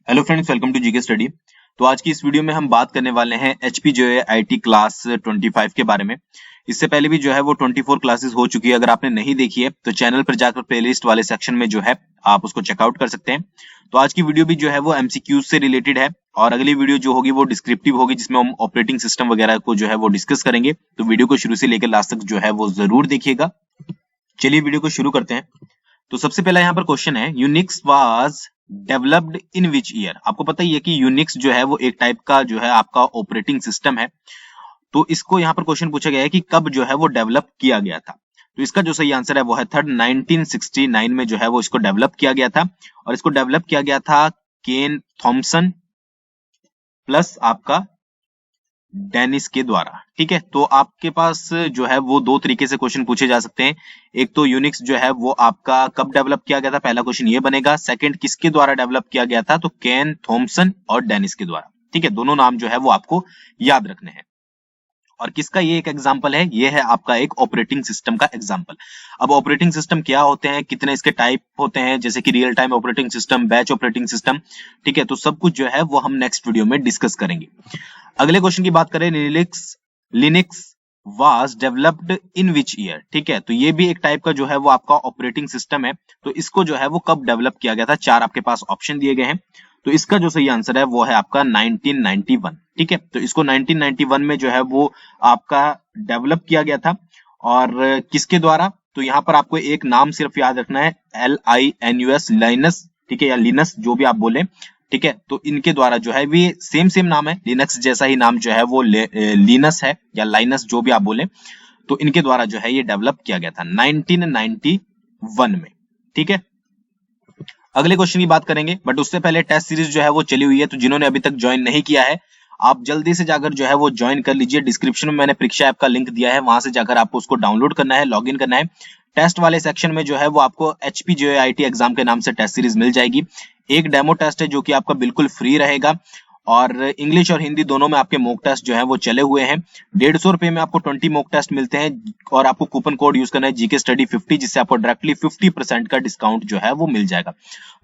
Hello friends, welcome to GK study. तो आज की इस वीडियो में हम बात करने वाले हैं एचपी जो है आईटी क्लास 25 के बारे में। इससे पहले भी जो है वो 24 क्लासेस हो चुकी है। अगर आपने नहीं देखी है तो चैनल पर जाकर प्लेलिस्ट वाले सेक्शन में जो है आप उसको चेकआउट कर सकते हैं। तो आज की वीडियो भी जो है वो एमसीक्यूज से रिलेटेड है और अगली वीडियो जो होगी वो डिस्क्रिप्टिव होगी, जिसमें हम ऑपरेटिंग सिस्टम वगैरह को जो है वो डिस्कस करेंगे। तो वीडियो को शुरू से लेकर लास्ट तक जो है वो जरूर देखिएगा। चलिए वीडियो को शुरू करते हैं। तो सबसे पहला यहाँ पर क्वेश्चन है, Unix was developed in which year. आपको पता ही है कि यूनिक्स जो है वो एक टाइप का जो है आपका ऑपरेटिंग सिस्टम है। तो इसको यहाँ पर क्वेश्चन पूछा गया है कि कब जो है वो डेवलप किया गया था। तो इसका जो सही आंसर है वो है 1969 में जो है वो इसको डेवलप किया गया था। और इसको डेवलप किया गया था केन थॉमसन प्लस आपका डेनिस के द्वारा। ठीक है, तो आपके पास जो है वो दो तरीके से क्वेश्चन पूछे जा सकते हैं। एक तो यूनिक्स जो है वो आपका कब डेवलप किया गया था, पहला क्वेश्चन ये बनेगा। सेकंड, किसके द्वारा डेवलप किया गया था, तो केन थॉमसन और डेनिस के द्वारा। ठीक है, दोनों नाम जो है वो आपको याद रखने हैं। और किसका ये एक एग्जांपल है, ये है आपका एक ऑपरेटिंग सिस्टम का एग्जांपल। अब ऑपरेटिंग सिस्टम क्या होते हैं, कितने इसके टाइप होते हैं, जैसे कि real time operating system, batch operating system. ठीक है, तो सब कुछ जो है वो हम नेक्स्ट वीडियो में डिस्कस करेंगे। अगले क्वेश्चन की बात करें, Linux was developed in which year. ठीक है, तो ये भी एक टाइप का जो है वो आपका ऑपरेटिंग सिस्टम है। तो इसको जो है वो कब डेवलप किया गया था, चार आपके पास ऑप्शन दिए गए हैं। तो इसका जो सही आंसर है वो है आपका 1991। ठीक है, तो इसको 1991 में जो है वो आपका डेवलप किया गया था। और किसके द्वारा, तो यहाँ पर आपको एक नाम सिर्फ याद रखना है, LINUS, लाइनस। ठीक है, या लिनस, जो भी आप बोले। ठीक है, तो इनके द्वारा जो है भी सेम नाम है, लिनक्स जैसा ही नाम जो है वो लिनस है या लाइनस, जो भी आप बोले। तो इनके द्वारा जो है ये डेवलप किया गया था 1991 में। ठीक है, अगले क्वेश्चन की बात करेंगे, बट उससे पहले टेस्ट सीरीज जो है वो चली हुई है। तो जिन्होंने अभी तक ज्वाइन नहीं किया है, आप जल्दी से जाकर जो है वो ज्वाइन कर लीजिए। डिस्क्रिप्शन में मैंने परीक्षा ऐप का लिंक दिया है, वहां से जाकर आपको उसको डाउनलोड करना है, लॉगिन करना है। टेस्ट वाले सेक्शन में जो है वो आपको एचपी JIT एग्जाम के नाम से टेस्ट सीरीज मिल जाएगी। एक डेमो टेस्ट है जो कि आपका बिल्कुल फ्री रहेगा, और इंग्लिश और हिंदी दोनों में आपके मॉक टेस्ट जो है वो चले हुए हैं। 150 रुपए में आपको 20 मॉक टेस्ट मिलते हैं, और आपको कूपन कोड यूज करना है जीके स्टडी 50, जिससे आपको डायरेक्टली 50% का डिस्काउंट जो है वो मिल जाएगा।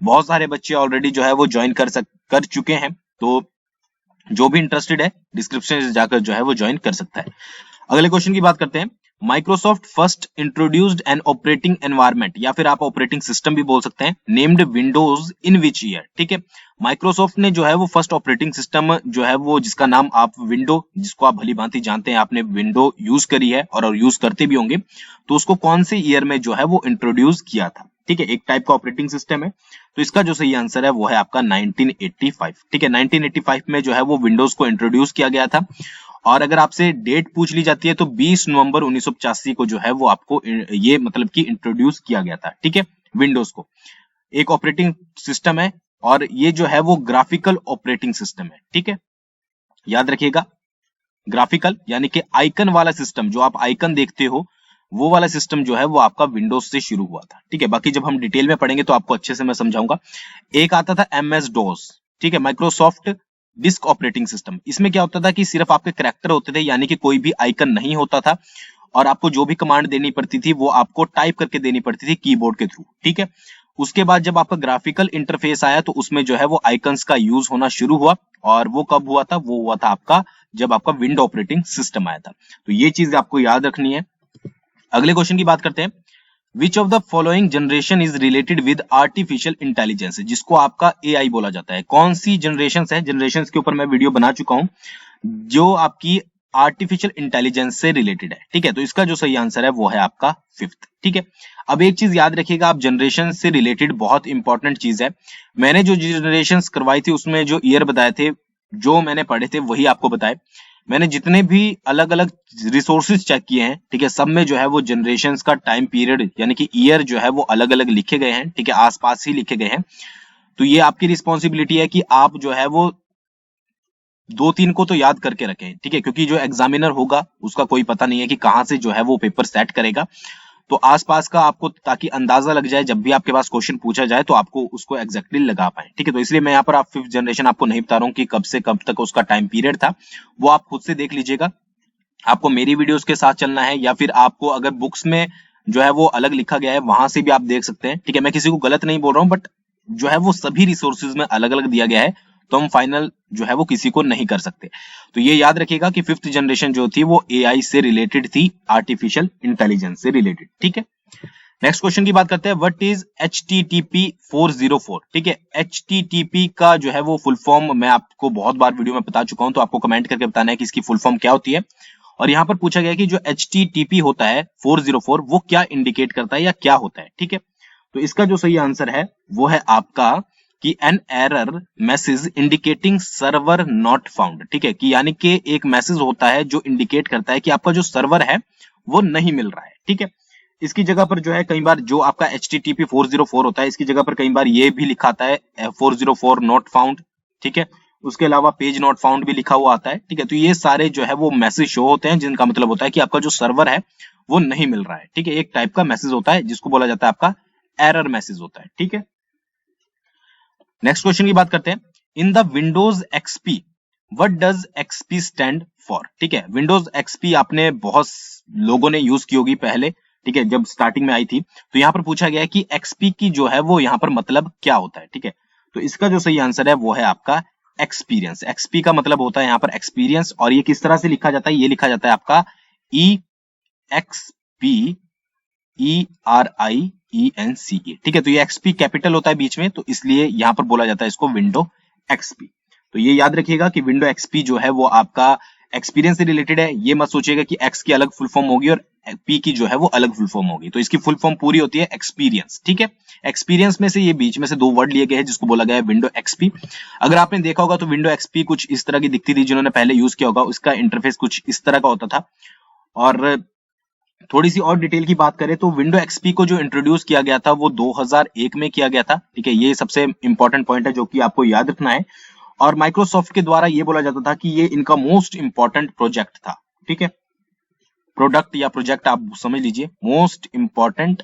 बहुत सारे बच्चे ऑलरेडी जो है वो ज्वाइन कर चुके हैं, तो जो भी इंटरेस्टेड है डिस्क्रिप्शन से जाकर जो है वो ज्वाइन कर सकता है। अगले क्वेश्चन की बात करते हैं, Microsoft first introduced an operating environment, या फिर आप ऑपरेटिंग सिस्टम भी बोल सकते हैं, named Windows in which year. ठीक है, माइक्रोसॉफ्ट ने जो है वो फर्स्ट ऑपरेटिंग सिस्टम जो है वो, जिसका नाम आप विंडो, जिसको आप भली भांति जानते हैं, आपने विंडो यूज करी है और यूज करते भी होंगे, तो उसको कौन से ईयर में जो है वो इंट्रोड्यूस किया था। ठीक है, एक टाइप का ऑपरेटिंग सिस्टम है। तो इसका जो सही आंसर है वो है आपका 1985। ठीक है, 1985 में जो है वो विंडोज को इंट्रोड्यूस किया गया था। और अगर आपसे डेट पूछ ली जाती है तो 20 नवंबर 1985 को जो है वो आपको ये मतलब कि इंट्रोड्यूस किया गया था। ठीक है, विंडोज को एक ऑपरेटिंग सिस्टम है, और ये जो है वो ग्राफिकल ऑपरेटिंग सिस्टम है। ठीक है, याद रखिएगा, ग्राफिकल यानी कि आइकन वाला सिस्टम, जो आप आइकन देखते हो वो वाला सिस्टम जो है वो आपका विंडोज से शुरू हुआ था। ठीक है, बाकी जब हम डिटेल में पढ़ेंगे तो आपको अच्छे से मैं समझाऊंगा। एक आता था MS-DOS। ठीक है, माइक्रोसॉफ्ट डिस्क ऑपरेटिंग सिस्टम। इसमें क्या होता था कि सिर्फ आपके कैरेक्टर होते थे, यानी कि कोई भी आइकन नहीं होता था, और आपको जो भी कमांड देनी पड़ती थी वो आपको टाइप करके देनी पड़ती थी कीबोर्ड के थ्रू। ठीक है, उसके बाद जब आपका ग्राफिकल इंटरफेस आया तो उसमें जो है वो आइकन्स का यूज होना शुरू हुआ, और वो कब हुआ था, वो हुआ था आपका जब आपका विंडो ऑपरेटिंग सिस्टम आया था। तो ये चीज आपको याद रखनी है। अगले क्वेश्चन की बात करते हैं, which of the following generation is related with artificial intelligence, जिसको आपका AI बोला जाता है। कौन सी जनरेशन है, जनरेशन के ऊपर मैं वीडियो बना चुका हूं, जो आपकी आर्टिफिशियल इंटेलिजेंस से रिलेटेड है। ठीक है, तो इसका जो सही आंसर है वो है आपका 5th। ठीक है, अब एक चीज याद रखिएगा, आप जनरेशन से रिलेटेड बहुत इंपॉर्टेंट चीज है। मैंने जो जनरेशन करवाई थी उसमें जो ईयर बताए थे, जो मैंने पढ़े थे वही आपको बताए। मैंने जितने भी अलग अलग रिसोर्सेज चेक किए हैं, ठीक है, सब में जो है वो जनरेशंस का टाइम पीरियड यानी कि ईयर जो है वो अलग अलग लिखे गए हैं। ठीक है, आसपास ही लिखे गए हैं। तो ये आपकी रिस्पॉन्सिबिलिटी है कि आप जो है वो 2-3 को तो याद करके रखें। ठीक है, क्योंकि जो एग्जामिनर होगा उसका कोई पता नहीं है कि कहां से जो है वो पेपर सेट करेगा। तो आसपास का आपको, ताकि अंदाजा लग जाए जब भी आपके पास क्वेश्चन पूछा जाए तो आपको उसको एग्जैक्टली लगा पाए। ठीक है, तो इसलिए मैं यहाँ पर आप 5th जनरेशन आपको नहीं बता रहा हूँ कि कब से कब तक उसका टाइम पीरियड था, वो आप खुद से देख लीजिएगा। आपको मेरी वीडियोस के साथ चलना है, या फिर आपको अगर बुक्स में जो है वो अलग लिखा गया है वहां से भी आप देख सकते हैं। ठीक है, मैं किसी को गलत नहीं बोल रहा हूँ, बट जो है वो सभी रिसोर्सेज में अलग अलग दिया गया है, तो हम फाइनल जो है वो किसी को नहीं कर सकते। तो ये याद रखिएगा कि 5th जनरेशन जो थी वो एआई से रिलेटेड थी, आर्टिफिशियल इंटेलिजेंस से रिलेटेड। ठीक है, नेक्स्ट क्वेश्चन की बात करते हैं। What is HTTP 404? ठीक है, HTTP का जो है वो फुल फॉर्म मैं आपको बहुत बार वीडियो में बता चुका हूं, तो आपको कमेंट करके बताना है कि इसकी फुल फॉर्म क्या होती है। और यहाँ पर पूछा गया कि जो HTTP होता है 404 वो क्या इंडिकेट करता है या क्या होता है। ठीक है, तो इसका जो सही आंसर है वो है आपका कि an error message indicating server not found. ठीक है, कि यानी कि एक मैसेज होता है जो इंडिकेट करता है कि आपका जो सर्वर है वो नहीं मिल रहा है। ठीक है, इसकी जगह पर जो है कई बार जो आपका HTTP 404 होता है, इसकी जगह पर कई बार ये भी लिखा आता है 404 नॉट फाउंड। ठीक है, उसके अलावा पेज नॉट फाउंड भी लिखा हुआ आता है। ठीक है, तो ये सारे जो है वो मैसेज शो होते हैं जिनका मतलब होता है कि आपका जो सर्वर है वो नहीं मिल रहा है। ठीक है, एक टाइप का मैसेज होता है जिसको बोला जाता है आपका एरर मैसेज होता है। ठीक है, नेक्स्ट क्वेश्चन की बात करते हैं। In the Windows XP what does XP stand for? ठीक है, विंडोज XP आपने बहुत लोगों ने यूज की होगी पहले। ठीक है, जब स्टार्टिंग में आई थी, तो यहाँ पर पूछा गया है कि XP की जो है वो यहाँ पर मतलब क्या होता है। ठीक है, तो इसका जो सही आंसर है वो है आपका एक्सपीरियंस। XP का मतलब होता है यहाँ पर एक्सपीरियंस, और ये किस तरह से लिखा जाता है? ये लिखा जाता है आपका EXPERIENCE। ठीक है, तो ये XP कैपिटल होता है बीच में, तो इसलिए यहां पर बोला जाता है इसको विंडो XP। तो ये याद रखिएगा कि विंडो XP जो है वो आपका एक्सपीरियंस से रिलेटेड है। ये मत सोचिएगा कि X की अलग फुल फॉर्म होगी और P की जो है वो अलग फुल फॉर्म होगी, तो इसकी फुल फॉर्म पूरी होती है एक्सपीरियंस। ठीक है, एक्सपीरियंस में से ये बीच में से दो वर्ड लिए गए हैं जिसको बोला गया है विंडो XP। अगर आपने देखा होगा तो विंडो XP कुछ इस तरह की दिखती थी, जिन्होंने पहले यूज किया होगा उसका इंटरफेस कुछ इस तरह का होता था। और थोड़ी सी और डिटेल की बात करें तो विंडो XP को जो इंट्रोड्यूस किया गया था वो 2001 में किया गया था। ठीक है, ये सबसे इंपॉर्टेंट पॉइंट है जो कि आपको याद रखना है। और माइक्रोसॉफ्ट के द्वारा ये बोला जाता था कि ये इनका मोस्ट इंपॉर्टेंट प्रोजेक्ट था। ठीक है, प्रोडक्ट या प्रोजेक्ट आप समझ लीजिए, मोस्ट इंपॉर्टेंट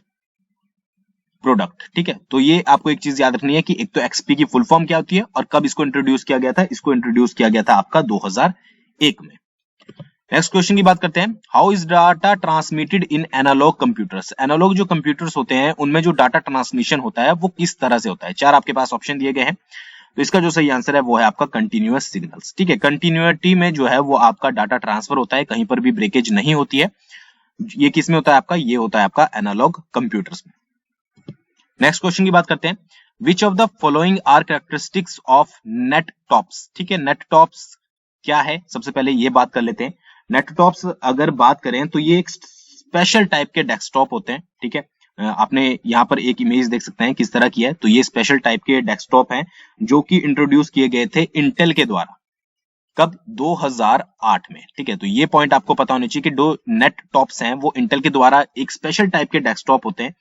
प्रोडक्ट। ठीक है, तो ये आपको एक चीज याद रखनी है कि एक तो XP की फुल फॉर्म क्या होती है और कब इसको इंट्रोड्यूस किया गया था। इसको इंट्रोड्यूस किया गया था आपका 2001 में। नेक्स्ट क्वेश्चन की बात करते हैं। How is data transmitted in analog computers? Analog जो कंप्यूटर्स होते हैं उनमें जो डाटा ट्रांसमिशन होता है वो किस तरह से होता है? चार आपके पास ऑप्शन दिए गए हैं, तो इसका जो सही आंसर है वो है आपका कंटिन्यूअस सिग्नल्स। ठीक है, कंटिन्यूटी में जो है वो आपका डाटा ट्रांसफर होता है, कहीं पर भी ब्रेकेज नहीं होती है। ये किस में होता है आपका? ये होता है आपका एनालॉग कंप्यूटर्स में। नेक्स्ट क्वेश्चन की बात करते हैं। Which of the following are characteristics of nettops? ठीक है, नेट टॉप्स क्या है? सबसे पहले ये बात कर लेते हैं। नेट टॉप्स अगर बात करें तो ये एक स्पेशल टाइप के डेस्कटॉप होते हैं। ठीक है, आपने यहाँ पर एक इमेज देख सकते हैं किस तरह की है, तो ये स्पेशल टाइप के डेस्कटॉप हैं जो कि इंट्रोड्यूस किए गए थे इंटेल के द्वारा। कब? 2008 में। ठीक है, तो ये पॉइंट आपको पता होना चाहिए कि जो नेट टॉप्स हैं वो इंटेल के द्वारा एक स्पेशल टाइप के डेस्कटॉप होते हैं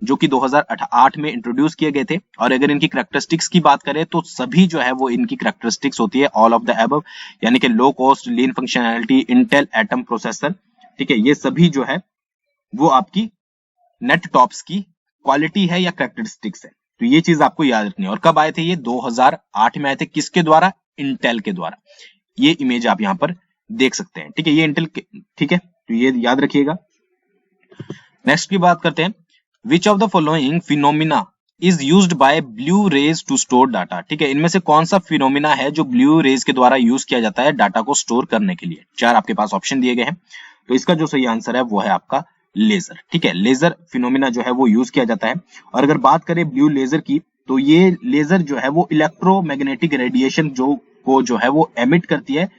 जो कि 2008 में इंट्रोड्यूस किए गए थे। और अगर इनकी कैरेक्टरिस्टिक्स की बात करें तो सभी जो है वो इनकी कैरेक्टरिस्टिक्स होती है ऑल ऑफ द अबव, यानी कि लो कॉस्ट, लीन फंक्शनैलिटी, इंटेल एटम प्रोसेसर। ठीक है, ये सभी जो है वो आपकी नेट टॉप्स की क्वालिटी है या कैरेक्टरिस्टिक्स है। तो ये चीज आपको याद रखनी है। और कब आए थे ये? 2008 में आए थे। किसके द्वारा? इंटेल के द्वारा। ये इमेज आप यहाँ पर देख सकते हैं। ठीक है, ये इंटेल के, ठीक है, तो ये याद रखिएगा। नेक्स्ट की बात करते हैं। Which of the following phenomena is used by blue rays to store data? ठीक है, इनमें से कौन सा फिनोमिना है जो ब्लू रेज के द्वारा यूज किया जाता है डाटा को स्टोर करने के लिए? चार आपके पास ऑप्शन दिए गए हैं, तो इसका जो सही आंसर है वो है आपका लेजर। ठीक है, लेजर फिनोमिना जो है वो यूज किया जाता है। और अगर बात करें ब्लू लेजर की, तो ये लेजर जो है वो इलेक्ट्रोमैग्नेटिक रेडिएशन जो है वो एमिट करती है,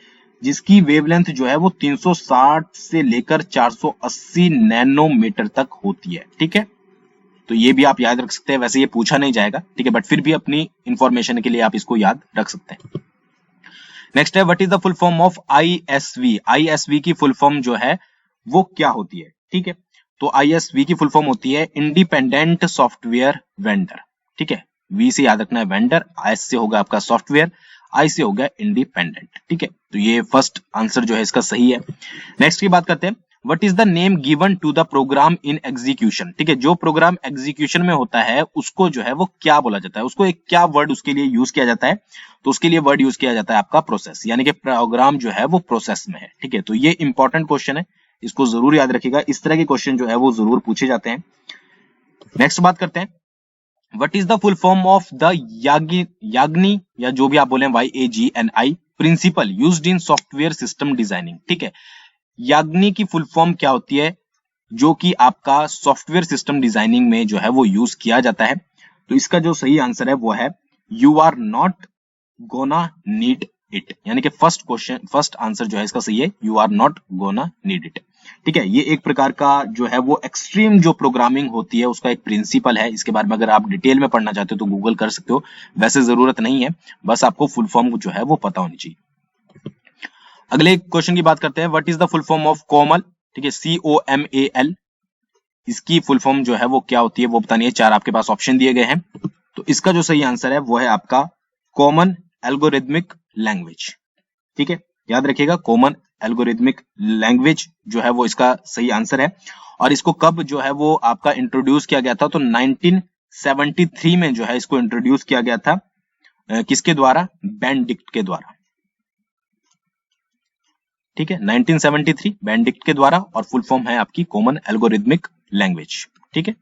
जिसकी वेवलेंथ जो है वो 360 से लेकर 480 नैनोमीटर तक होती है। ठीक है, तो ये भी आप याद रख सकते हैं। वैसे ये पूछा नहीं जाएगा, ठीक है, बट फिर भी अपनी इंफॉर्मेशन के लिए आप इसको याद रख सकते हैं। नेक्स्ट है, what is the full form of ISV? ISV की फुल फॉर्म जो है वो क्या होती है? ठीक है, तो ISV की फुल फॉर्म होती है इंडिपेंडेंट सॉफ्टवेयर वेंडर। ठीक है, V से याद रखना है वेंडर, S से होगा आपका सॉफ्टवेयर, I से होगा इंडिपेंडेंट। ठीक है, तो ये फर्स्ट आंसर जो है इसका सही है। नेक्स्ट की बात करते हैं। What is the name given to the program in execution? ठीक है, जो प्रोग्राम एग्जीक्यूशन में होता है उसको जो है वो क्या बोला जाता है? उसको एक क्या वर्ड उसके लिए यूज किया जाता है? तो उसके लिए वर्ड यूज किया जाता है आपका प्रोसेस, यानी कि प्रोग्राम जो है वो प्रोसेस में है। ठीक है, तो ये इंपॉर्टेंट क्वेश्चन है, इसको जरूर याद रखिएगा। इस तरह के क्वेश्चन जो है वो जरूर पूछे जाते हैं। नेक्स्ट बात करते हैं। What is the full form of the YAGNI या जो भी आप बोले YAGNI principle used in software system designing. ठीक है, याग्नि की फुल फॉर्म क्या होती है जो कि आपका सॉफ्टवेयर सिस्टम डिजाइनिंग में जो है वो यूज किया जाता है। तो इसका जो सही आंसर है वो है you are not gonna need it, यानी कि फर्स्ट आंसर जो है इसका सही है, you are not gonna need it. ठीक है, ये एक प्रकार का जो है वो एक्सट्रीम जो प्रोग्रामिंग होती है उसका एक प्रिंसिपल है। इसके बारे में अगर आप डिटेल में पढ़ना चाहते हो तो गूगल कर सकते हो, वैसे जरूरत नहीं है, बस आपको फुल फॉर्म जो है वो पता होनी चाहिए। अगले क्वेश्चन की बात करते हैं, what is the full form of COMAL. ठीक है, COMAL, इसकी फुल फॉर्म जो है वो क्या होती है वो बतानी है। 4 आपके पास ऑप्शन दिए गए हैं, तो इसका जो सही आंसर है वो है आपका कॉमन एल्गोरिथमिक लैंग्वेज। ठीक है, याद रखिएगा, कॉमन एल्गोरिथमिक लैंग्वेज जो है वो इसका सही आंसर है। और इसको कब जो है वो आपका इंट्रोड्यूस किया गया था, तो 1973 में जो है इसको इंट्रोड्यूस किया गया था। किसके द्वारा? बेनेडिक्ट के द्वारा। ठीक है, 1973 बेनेडिक्ट के द्वारा, और फुल फॉर्म है आपकी कॉमन एल्गोरिथमिक लैंग्वेज। ठीक है,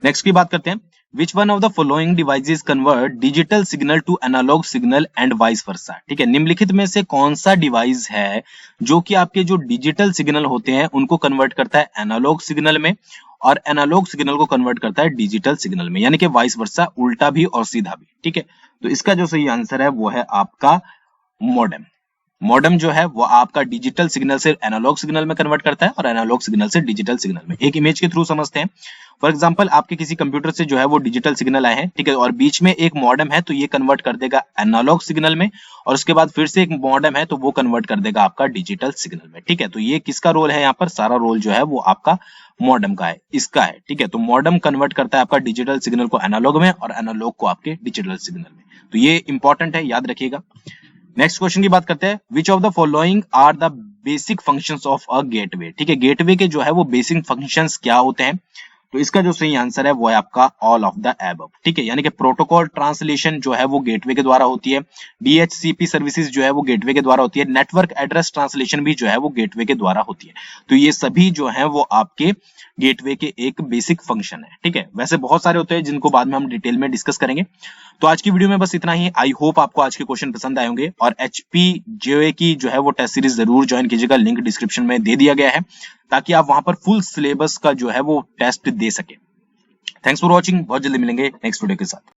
नेक्स्ट की बात करते हैं, which one of the following devices convert digital signal to analog signal and vice versa. ठीक है, निम्नलिखित में से कौन सा डिवाइस है जो कि आपके जो डिजिटल सिग्नल होते हैं उनको कन्वर्ट करता है एनालॉग सिग्नल में, और एनालॉग सिग्नल को कन्वर्ट करता है डिजिटल सिग्नल में, यानी कि वाइस वर्सा, उल्टा भी और सीधा भी। ठीक है, तो इसका जो सही आंसर है वो है आपका मॉडेम। मॉडेम जो है वो आपका डिजिटल सिग्नल से एनालॉग सिग्नल में कन्वर्ट करता है और एनालॉग सिग्नल से डिजिटल सिग्नल में। एक इमेज के थ्रू समझते हैं, फॉर एग्जांपल आपके किसी कंप्यूटर से जो है वो डिजिटल सिग्नल आए हैं, ठीक है, और बीच में एक मॉडेम है तो ये कन्वर्ट कर देगा एनालॉग सिग्नल में, और उसके बाद फिर से एक मॉडेम है तो वो कन्वर्ट कर देगा आपका डिजिटल सिग्नल में। ठीक है, तो ये किसका रोल है यहाँ पर? सारा रोल जो है वो आपका मॉडेम का है, इसका है। ठीक है, तो मॉडेम कन्वर्ट करता है आपका डिजिटल सिग्नल को एनालॉग में और एनालॉग को आपके डिजिटल सिग्नल में। तो ये इंपॉर्टेंट है, याद रखिएगा। नेक्स्ट क्वेश्चन की बात करते हैं, which of the following are the basic functions of a gateway. ठीक है, गेटवे के जो है वो बेसिक फंक्शंस क्या होते हैं, तो इसका जो सही आंसर है वो है आपका ऑल ऑफ द एबव। ठीक है, यानी कि प्रोटोकॉल ट्रांसलेशन जो है वो गेटवे के द्वारा होती है, DHCP सर्विसेज जो है वो गेटवे के द्वारा होती है, नेटवर्क एड्रेस ट्रांसलेशन भी जो है वो गेटवे के द्वारा होती है। तो ये सभी जो है वो आपके गेटवे के एक बेसिक फंक्शन है। ठीक है, वैसे बहुत सारे होते हैं जिनको बाद में हम डिटेल में डिस्कस करेंगे। तो आज की वीडियो में बस इतना ही। आई होप आपको आज के क्वेश्चन पसंद आए होंगे, और HPJOA की जो है वो टेस्ट सीरीज जरूर ज्वाइन कीजिएगा, लिंक डिस्क्रिप्शन में दे दिया गया है, ताकि आप वहां पर फुल सिलेबस का जो है वो टेस्ट दे सके। थैंक्स फॉर वॉचिंग, बहुत जल्दी मिलेंगे नेक्स्ट वीडियो के साथ।